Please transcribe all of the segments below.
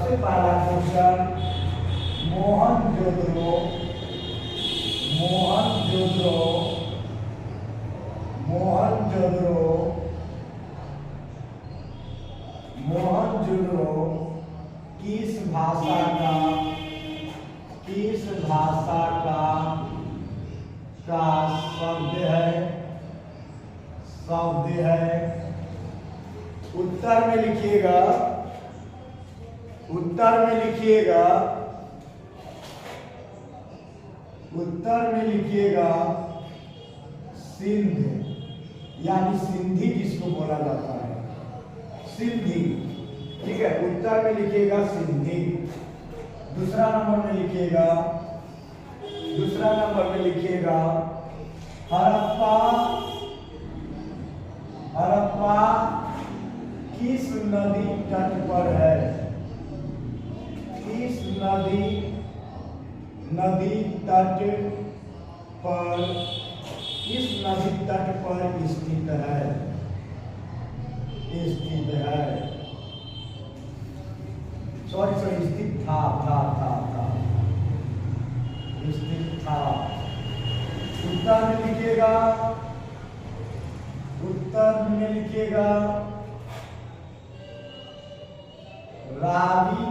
सबसे पहला क्वेश्चन, मोहनजोदड़ो किस भाषा का शब्द है। उत्तर में लिखिएगा सिंध, यानी सिंधी जिसको बोला जाता है, सिंधी। ठीक है, उत्तर में लिखिएगा सिंधी। दूसरा नंबर में लिखिएगा हड़प्पा किस नदी तट पर है? किस नदी तट पर स्थित है? सॉरी स्थित था। उत्तर में लिखिएगा रावी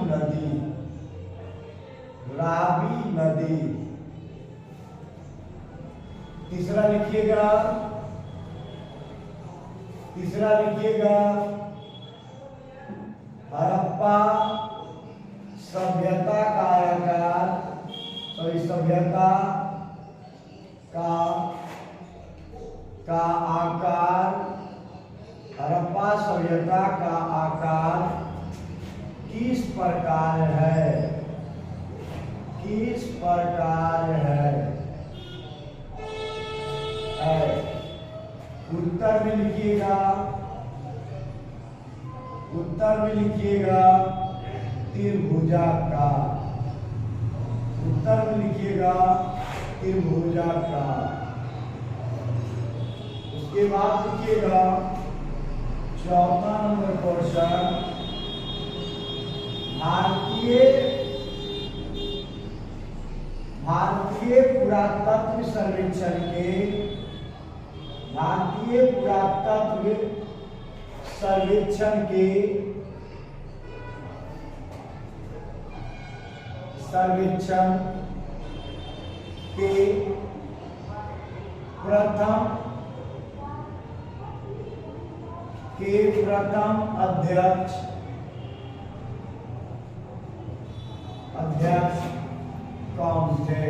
नदी। तीसरा लिखिएगा हड़प्पा सभ्यता का आकार, हड़प्पा सभ्यता का आकार किस प्रकार है? उत्तर में लिखिएगा त्रिभुजाकार। उसके बाद लिखिएगा चौथा नंबर क्वेश्चन, भारतीय पुरातत्व सर्वेक्षण के प्रथम अध्यक्ष कौन थे?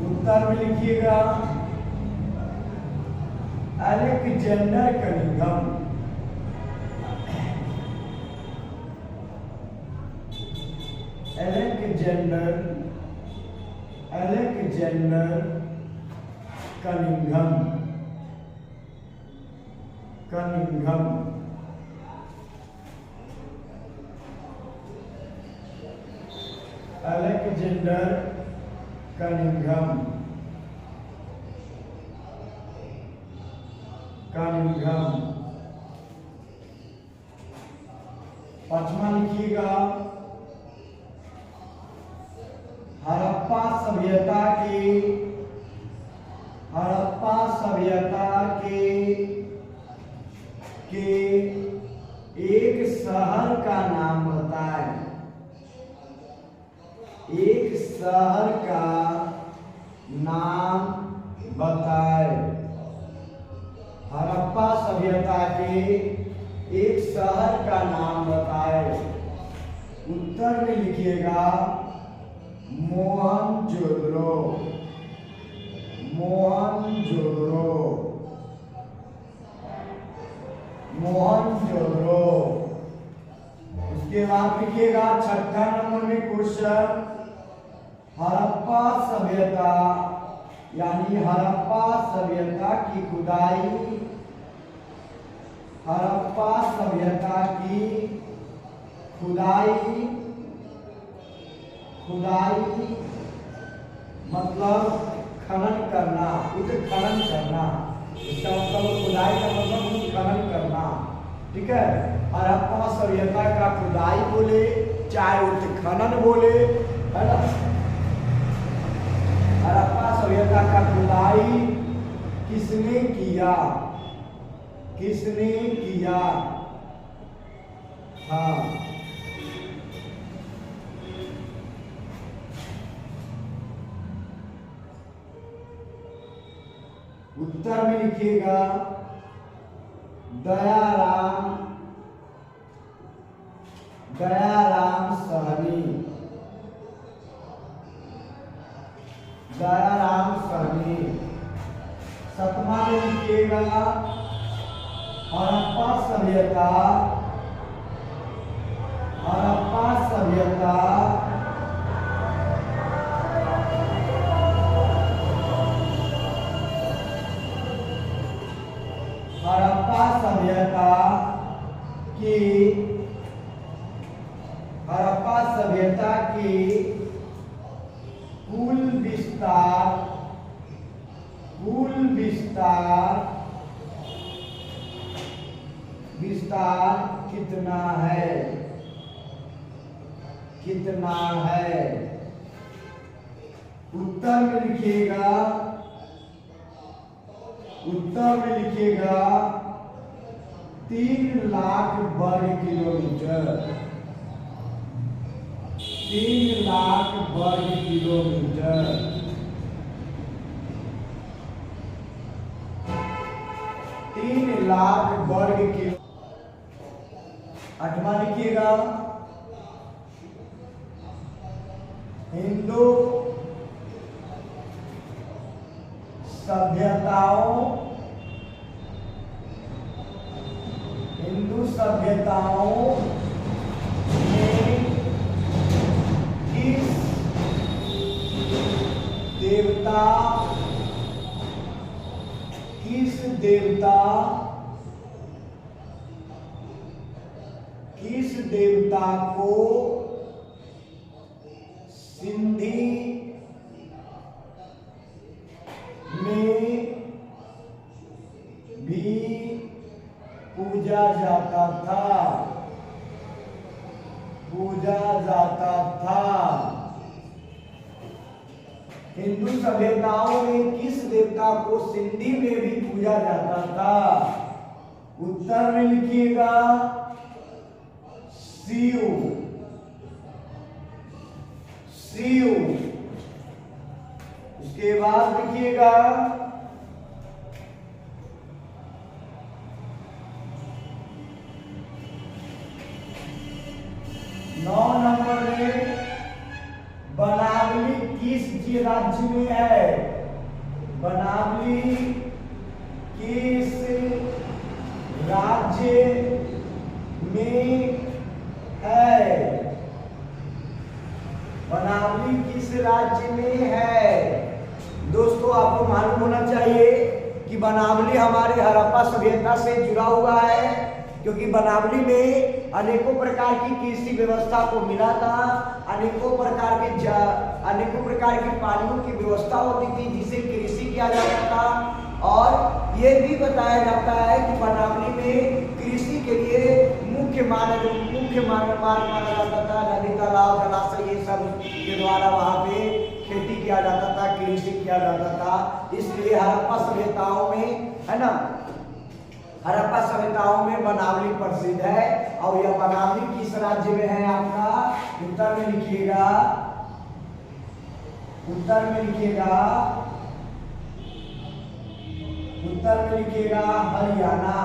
उत्तर में लिखिएगा Alexander Cunningham. Alexander Cunningham. Alexander Cunningham. पांचवा लिखिएगा हड़प्पा सभ्यता के एक शहर का नाम बताएं। हड़प्पा सभ्यता के एक शहर का नाम बताएं। उत्तर में लिखिएगा मोहनजोदड़ो। उसके बाद लिखिएगा छठा नंबर में क्वेश्चन, हड़प्पा सभ्यता यानी हड़प्पा सभ्यता की खुदाई मतलब खनन करना, उत्खनन करना। इसका मतलब खुदाई का मतलब उत्खनन करना, ठीक है। हड़प्पा सभ्यता का खुदाई बोले चाहे उत्खनन बोले, है ना। हड़प्पा सभ्यता का खुदाई किसने किया, किसने किया, हाँ। उत्तर में लिखिएगा दयाराम, दयाराम सहनी, दयाराम सहनी। सतमा में लिखिएगा हड़प्पा सभ्यता, हड़प्पा सभ्यता हड़प्पा सभ्यता की, हड़प्पा सभ्यता की कुल विस्तार, कुल विस्तार, विस्तार कितना है, कितना है। उत्तर में लिखिएगा, उत्तर में लिखिएगा 3 लाख वर्ग किलोमीटर, 3 लाख वर्ग किलोमीटर। 3 लाख वर्ग किलो। 8वां लिखिएगा हिंदू सभ्यताओं, हिंदू सभ्यताओं में किस देवता, किस देवता, किस देवता को सिंधी में भी पूजा जाता था, पूजा जाता था। हिंदू सभ्यताओं में किस देवता को सिंधी में भी पूजा जाता था? उत्तर में लिखिएगा शिव, शिव। उसके बाद लिखिएगा 9 नंबर में बनावली किस राज्य में है? बनावली किस राज्य में है? बनावली किस राज्य में है? दोस्तों आपको मालूम होना चाहिए कि बनावली हमारे हड़प्पा सभ्यता से जुड़ा हुआ है, क्योंकि बनावली में अनेकों प्रकार की कृषि व्यवस्था को मिला था, अनेकों प्रकार की पानियों की व्यवस्था होती थी जिसे कृषि किया जाता था। और ये भी बताया जाता है कि बनावली में कृषि के लिए मुख्य मार्ग माना जाता था। नदी, तालाब, जलाशय ये सब के द्वारा वहाँ पे खेती किया जाता था, कृषि किया जाता था। इसलिए हड़प्पा सभ्यताओं में, है ना, हड़प्पा सभ्यताओं में बनावली प्रसिद्ध है। और यह बनावली किस राज्य में है आपका? उत्तर में लिखिएगा, उत्तर में लिखिएगा, उत्तर में लिखिएगा हरियाणा,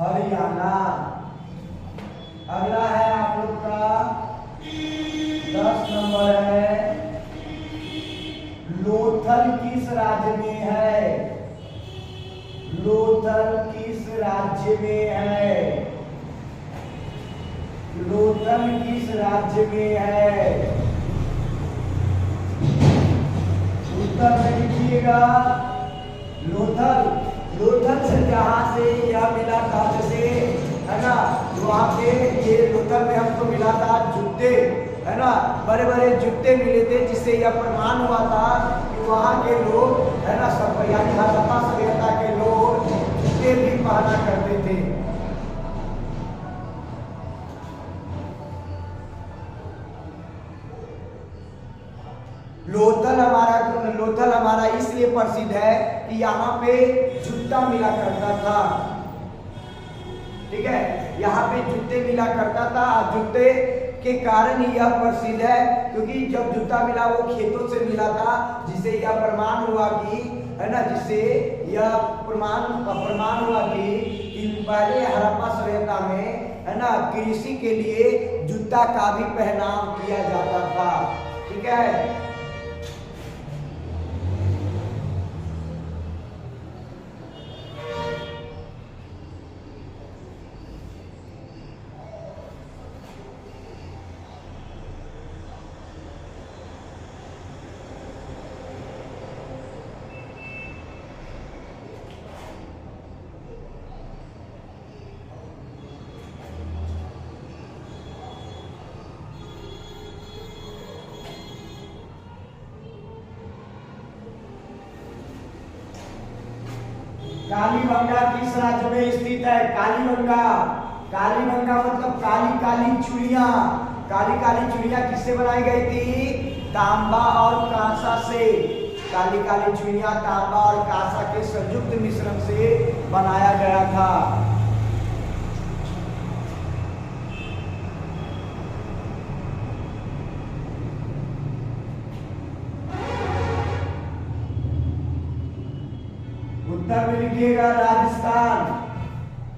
हरियाणा। अगला है आप लोग का 10 नंबर है लोथल किस राज्य में है? लोथल किस राज्य में है? लोथल किस राज्य में है? उत्तर में लिखिएगा लोथल। लोथल से जहां से यह मिला था, जैसे, है ना, वहां पे ये लोथल में हमको मिला था जूते, है ना, बड़े बड़े जूते मिले थे, जिससे यह प्रमाण हुआ था कि वहाँ के लोग, है ना, सब यानी हड़प्पा सभ्यता के लोग जूते भी पहना करते थे। लोथल हमारा इसलिए प्रसिद्ध है कि यहाँ पे जूता मिला करता था। ठीक है, यहाँ पे जूते मिला करता था। जूते के कारण यह प्रसिद्ध है क्योंकि जब जूता मिला वो खेतों से मिला था, जिससे यह प्रमाण हुआ कि, है ना, जिससे यह प्रमाण हुआ कि पहले हड़प्पा सभ्यता में, है ना, कृषि के लिए जूता का भी पहनाव किया जाता था। ठीक है, कालीबंगा किस राज्य में स्थित है? कालीबंगा मतलब काली काली चूड़ियां। काली काली चूड़ियां किससे बनाई गई थी? तांबा और कांसा से। काली काली चूड़ियां तांबा और कांसा के संयुक्त मिश्रण से बनाया गया था। उत्तर में लिखिएगा राजस्थान।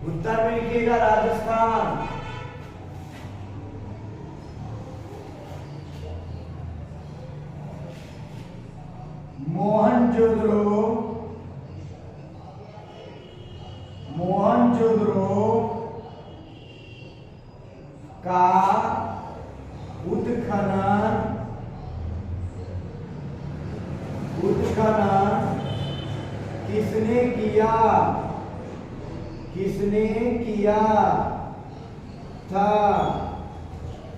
उत्तर में लिखिएगा राजस्थान। मोहनजोदड़ो का उत्खनन किसने किया था?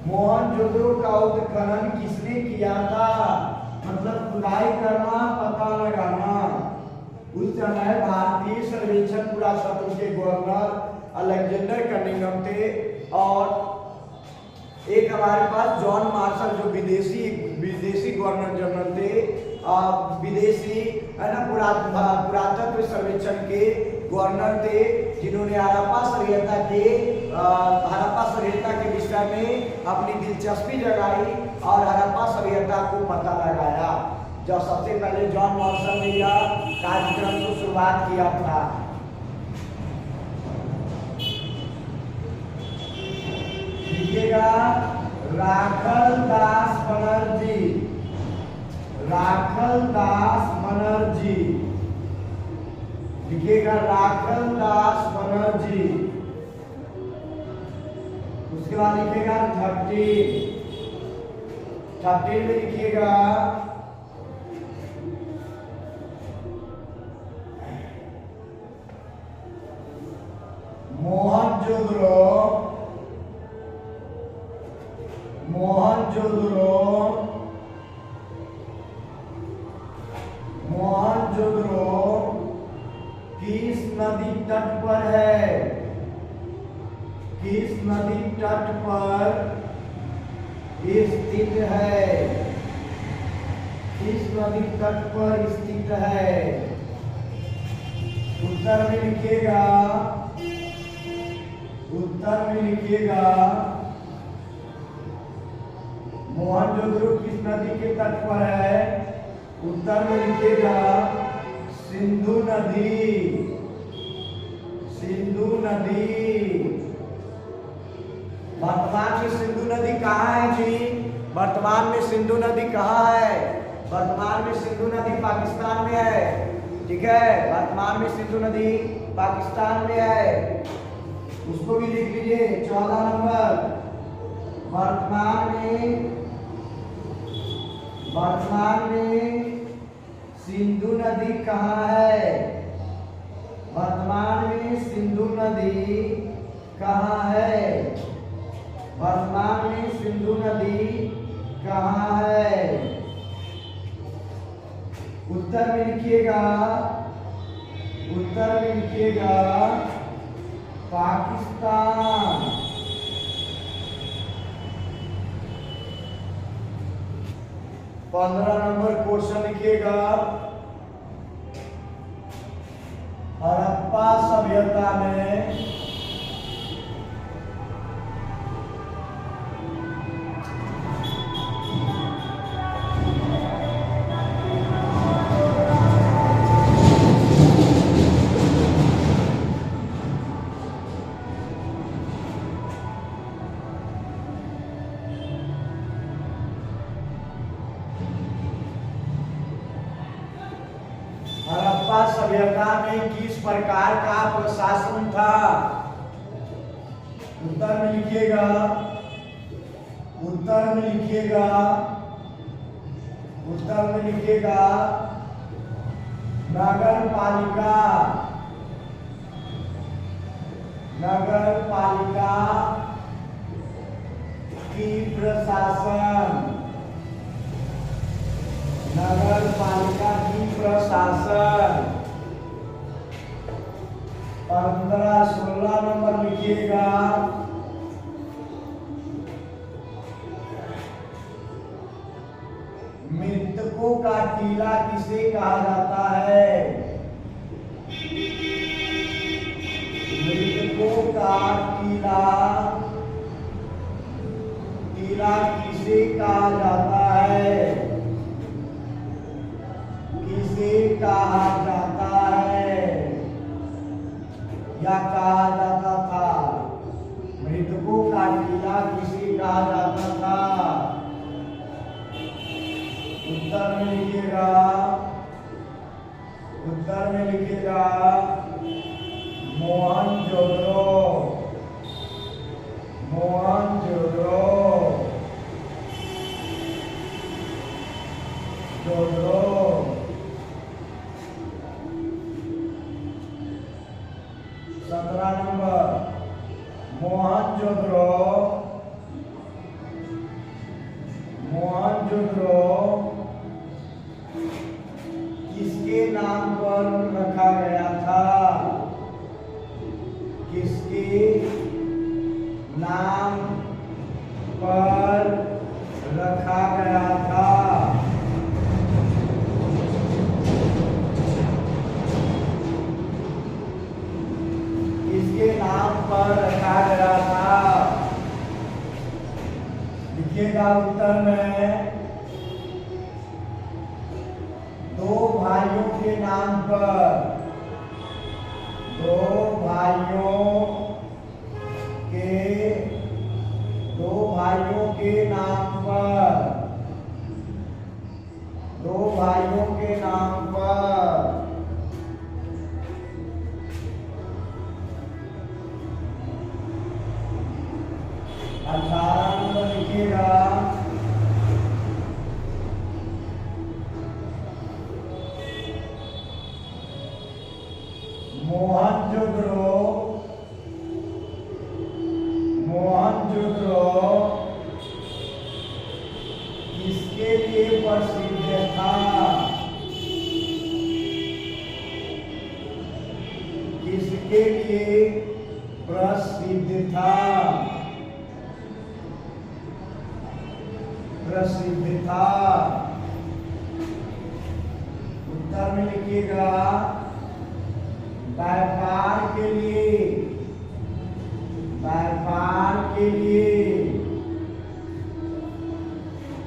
मोहनजोदड़ो का उत्खनन किसने किया था? मतलब खुदाई करना, पता लगाना। उस समय भारतीय सर्वेक्षण पुरातत्व के गवर्नर अलेक्जेंडर कनिंघम थे और एक हमारे पास जॉन मार्शल जो विदेशी गवर्नर जनरल थे, विदेशी, है ना, पुरातत्व सर्वेक्षण के गवर्नर थे, जिन्होंने हड़प्पा सभ्यता के विषय में अपनी दिलचस्पी जगाई और हड़प्पा सभ्यता को पता लगाया। जब सबसे पहले जॉन मार्शल ने यह कार्यक्रम को शुरुआत किया था। लिखिएगा राखल दास बनर्जी। लिखिएगा राखल दास बनर्जी। उसके बाद लिखिएगा 13 में लिखिएगा मोहनजोदड़ो किस नदी तट पर है? किस नदी तट पर स्थित है? किस नदी तट पर स्थित है? उत्तर में लिखिएगा मोहनजोदड़ो किस नदी के तट पर है? उत्तर में लिखिएगा सिंधु नदी। वर्तमान में सिंधु नदी कहाँ है जी? वर्तमान में सिंधु नदी कहाँ है? वर्तमान में सिंधु नदी पाकिस्तान में है। ठीक है, वर्तमान में सिंधु नदी पाकिस्तान में है। उसको भी लिख लीजिए 14 नंबर। वर्तमान में सिंधु नदी कहाँ है? वर्तमान में सिंधु नदी कहाँ है? वर्तमान में सिंधु नदी उत्तर में लिखिएगा, उत्तर में लिखिएगा पाकिस्तान। 15 नंबर क्वेश्चन लिखिएगा, हड़प्पा सभ्यता में हड़प्पा सभ्यता में किस प्रकार का प्रशासन था? उत्तर में लिखिएगा, उत्तर में लिखिएगा, उत्तर में लिखिएगा नगर पालिका, नगर पालिका की प्रशासन, नगर पालिका की प्रशासन। 15-16 नंबर लिखिएगा, मृतकों का टीला किसे कहा जाता है? मृतकों का टीला, टीला किसे कहा जाता है? किसे कहा जाता है या कहा जाता था? मृतकों का टीला किसे कहा जाता था? उत्तर में लिखिएगा, उत्तर में लिखिएगा मोहनजोदड़ो, मोहनजोदड़ो, जोदड़ो। 17 नंबर मोहनजोदड़ो, मोहनजोदड़ो किसके नाम पर रखा गया था? किसके नाम पर रखा गया था? किसके नाम पर रखा गया था? लिखिएगा उत्तर में, दो भाइयों के नाम पर, दो भाइयों के, दो भाइयों के नाम पर, दो भाइयों के नाम पर। 18 नंबर लिखिएगा, मोहनजोदड़ो, मोहनजोदड़ो किसके लिए प्रसिद्ध था? किसके लिए प्रसिद्ध था? प्रसिद्ध था। उत्तर में लिखिएगा व्यापार के लिए, व्यापार के लिए,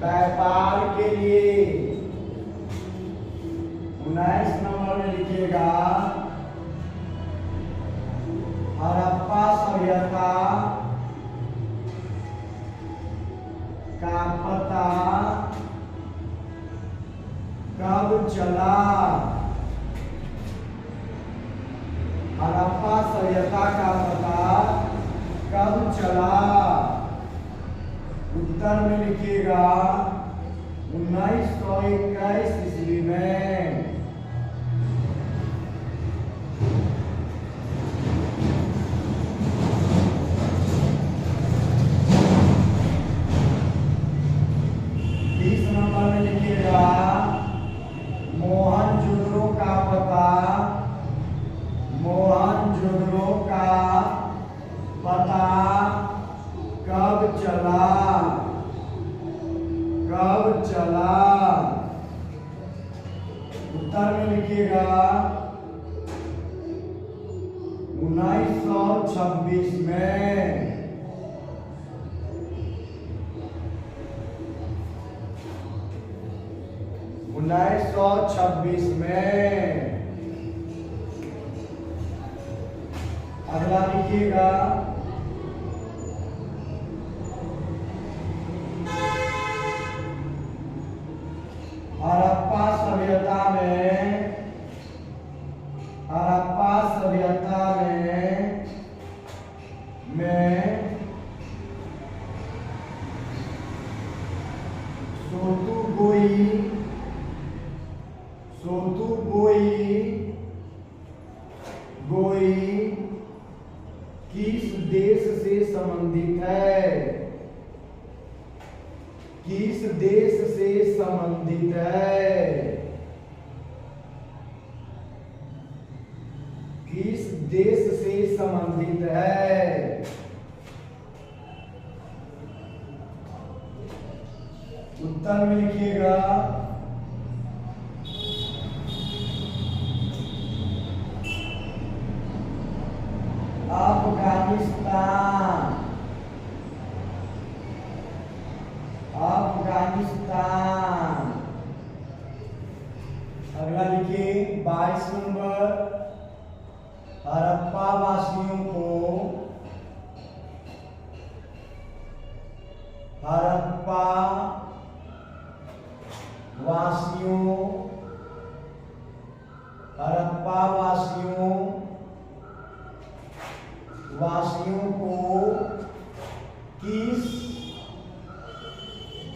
व्यापार के लिए। 19 नंबर में लिखिएगा हड़प्पा सभ्यता का पता कब चला? हड़प्पा सभ्यता का पता कब चला? उत्तर में लिखिएगा 1921 ईस्वी में। नंबर में लिखिएगा मोहन कब चला? उत्तर में लिखिएगा 1926 में। 1926 में। अगला लिखिएगा हड़प्पा सभ्यता में। हड़प्पा सभ्यता में सोतुगोई किस देश से संबंधित है? किस देश से संबंधित है? किस देश से संबंधित है? उत्तर में लिखिएगा अफगानिस्तान। अफगानिस्तान। अगला लिखिए 22 नंबर। हड़प्पा वासियों को हड़प्पा वासियों को किस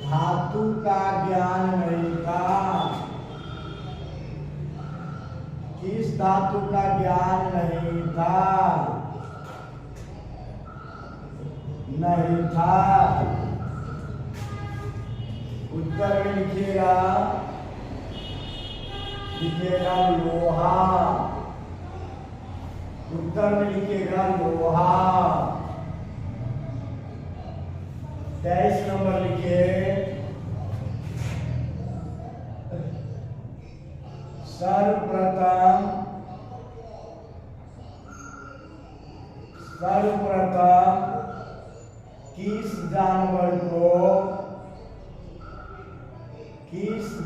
धातु का ज्ञान नहीं था? किस धातु का ज्ञान नहीं था? उत्तर में लिखिएगा लोहा। उत्तर में लिखिएगा लोहा। 23 नंबर लिखिए सर्वप्रथम किस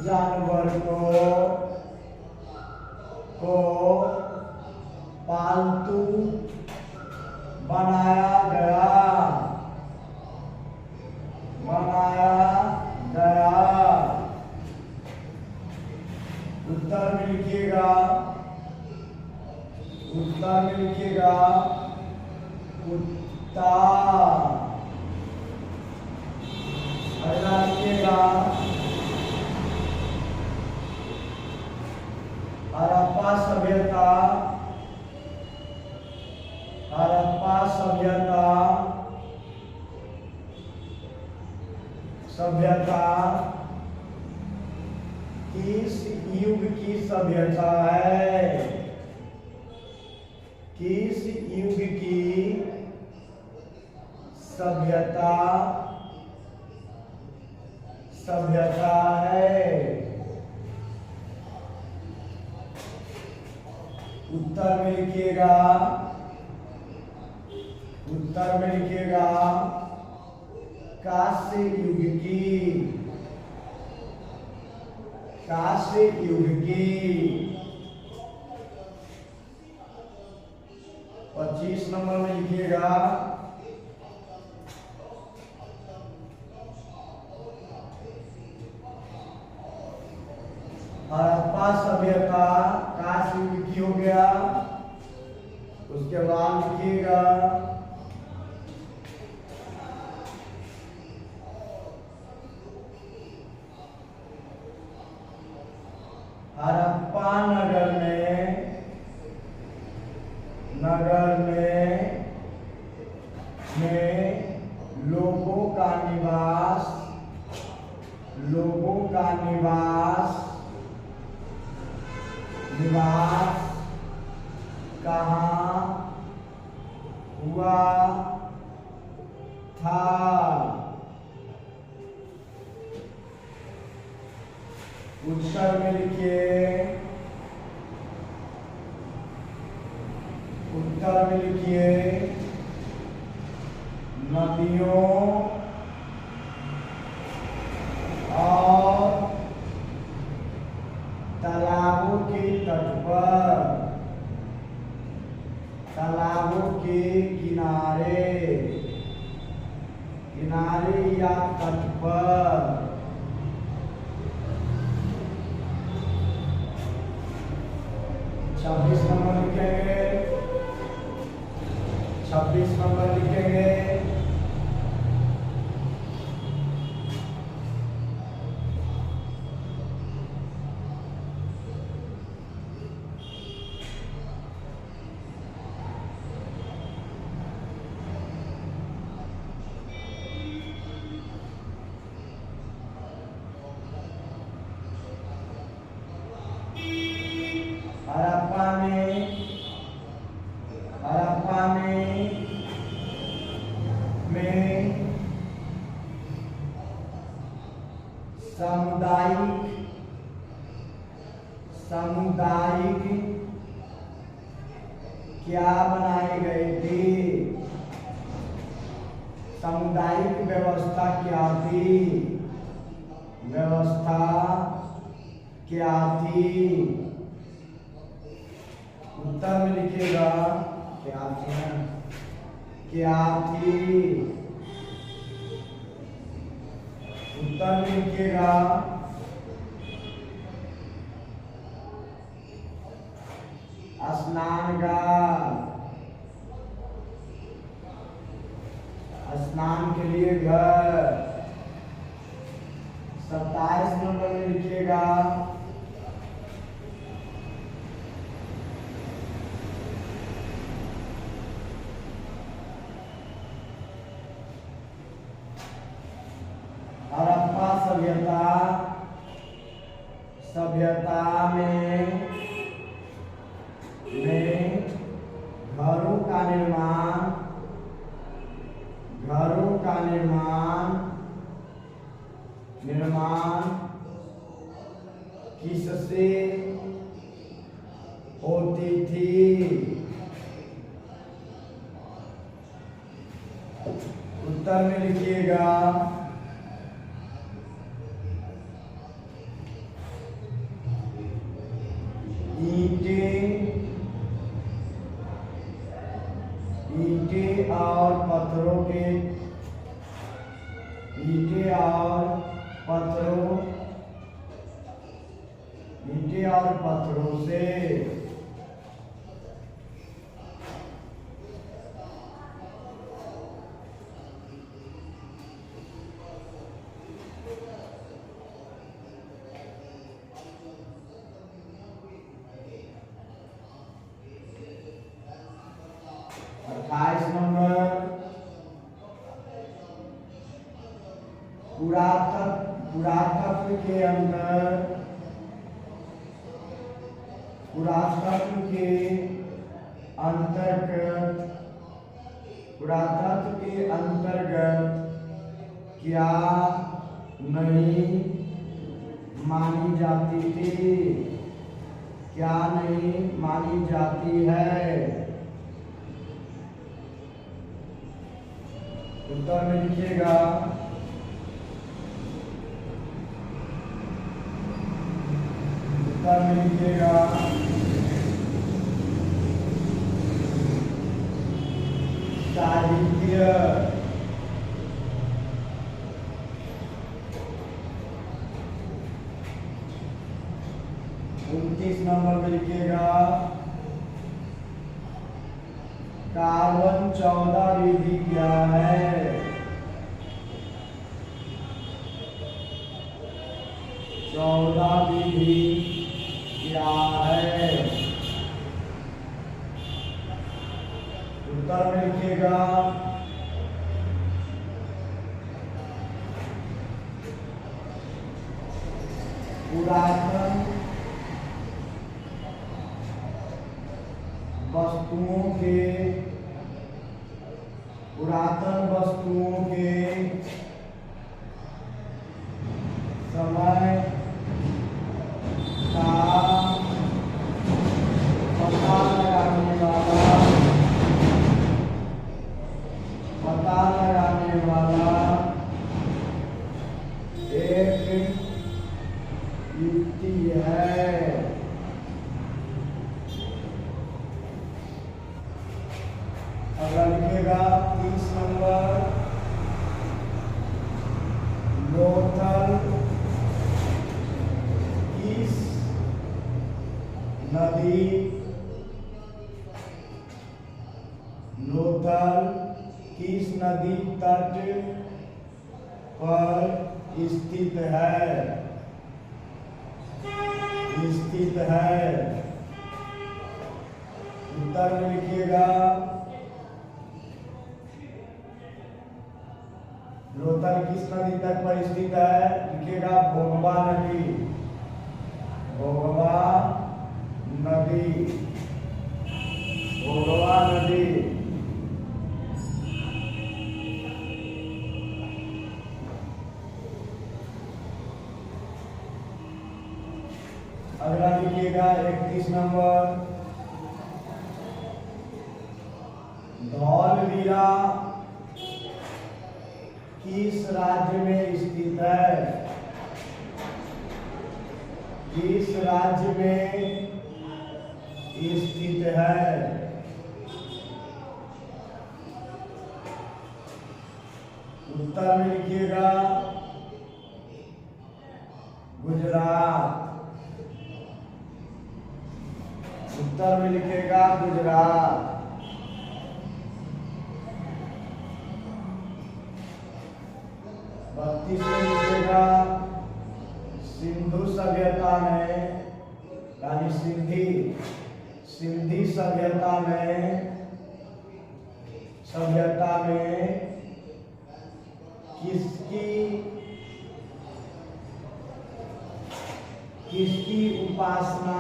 जानवर को पालतू बनाया गया? उत्तर में लिखिएगा कुत्ता। अगला लिखिएगा हड़प्पा सभ्यता किस युग की सभ्यता है? किस युग की सभ्यता है? उत्तर में लिखिएगा कांस्य युग की। 25 नंबर में लिखिएगा हड़प्पा सभ्यता कांस्य युग की हो गया। उसके बाद लिखिएगा हड़प्पा नगर में लोगों का निवास कहाँ हुआ था? उत्तर में लिखिए, उत्तर में लिखिए नदियों और तालाबों के तट पर, तालाबों के किनारे, किनारे या तट पर। 26 नंबर लिखेंगे, 26 नंबर लिखेंगे। हड़प्पा में सामुदायिक क्या बनाए गए थे? सामुदायिक व्यवस्था क्या थी? व्यवस्था क्या थी? उत्तर में लिखिएगा क्या थी, क्या थी। उत्तर में लिखिएगा स्नानगार, स्नान के लिए घर। 27 नंबर में लिखिएगा हड़प्पा सभ्यता में घरों का निर्माण किससे होती थी? उत्तर में लिखिएगा ईंटें और पत्थरों से। नंबर पुरातत्व के अंतर्गत क्या नहीं मानी जाती थी? क्या नहीं मानी जाती है? उत्तर में लिखिएगा साहित्य। 29 नंबर में लिखिएगा कार्बन 14 विधि क्या है? विधि क्या है? उत्तर में लिखिएगा पुरातन वस्तुओं के समय नदी लोथल किस नदी तट पर स्थित है? उत्तर में लिखिएगा लोथल किस नदी तट पर स्थित है? लिखिएगा भोगवा नदी। भोगवा नदी। अगला लिखिएगा 31 नंबर, धौलवीरा किस राज्य में स्थित है? किस राज्य में स्थित है? उत्तर में लिखिएगा गुजरात। उत्तर में लिखेगा गुजरात। 32 में लिखेगा सिंधु सभ्यता में, यानी सिंधी सभ्यता में किसकी उपासना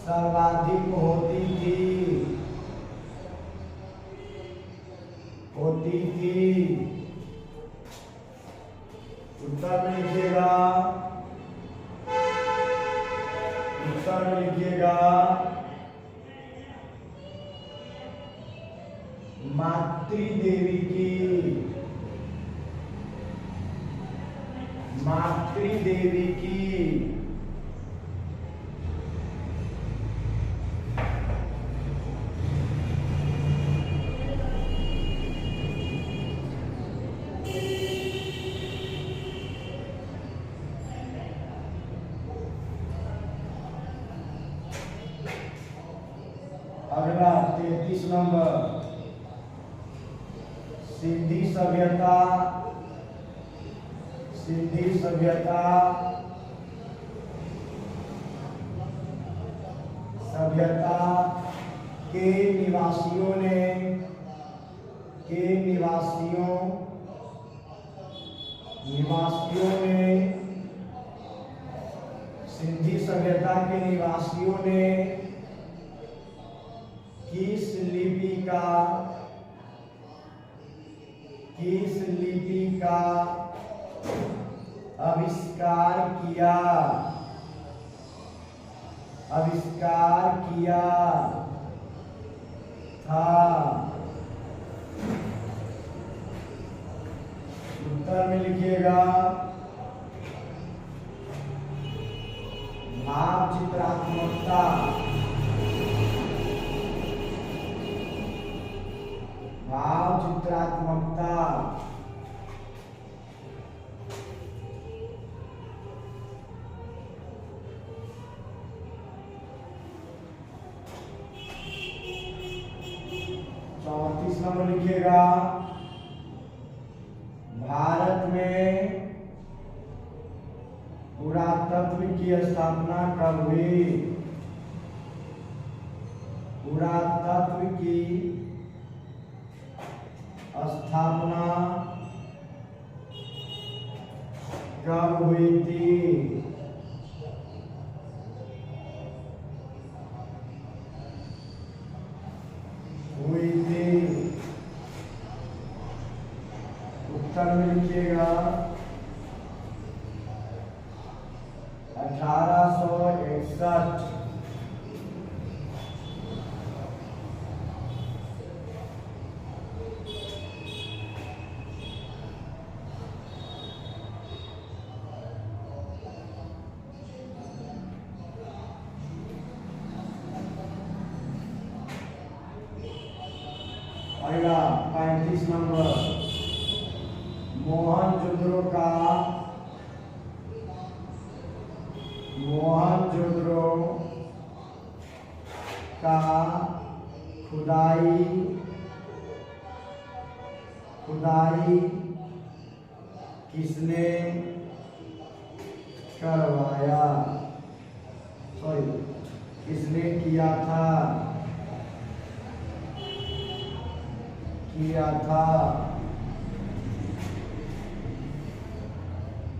सर्वाधिक होती थी। उत्तर में लिखिएगा मातृदेवी की। अगला 33 नंबर, सिंधी सभ्यता के निवासियों सिंधी सभ्यता के निवासियों ने किस लिपि का आविष्कार किया था? उत्तर में लिखिएगा भाव चित्रात्मकता। चौंतीस नंबर लिखिएगा भारत में पुरातत्व की स्थापना कब हुई? पुरातत्व की स्थापना कब हुई थी? उत्तर में लिखिएगा 1861। अगला 35 नंबर, मोहनजोदड़ो का खुदाई किसने करवाया, किसने किया था,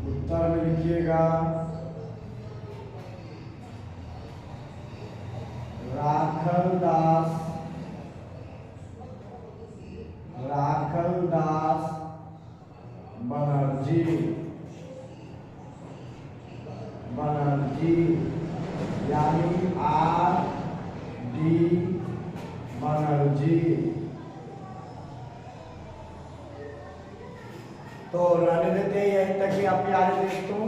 उत्तर में लिखिएगा राखल दास बनर्जी, यानी R.D. बनर्जी। तो रहने देते हैं यहीं तक ही आप प्यारे दोस्तों।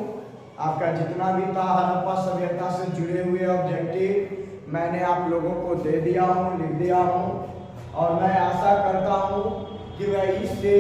आपका जितना भी था हड़प्पा सभ्यता से जुड़े हुए ऑब्जेक्टिव मैंने आप लोगों को दे दिया हूँ, लिख दिया हूँ, और मैं आशा करता हूँ कि वह इससे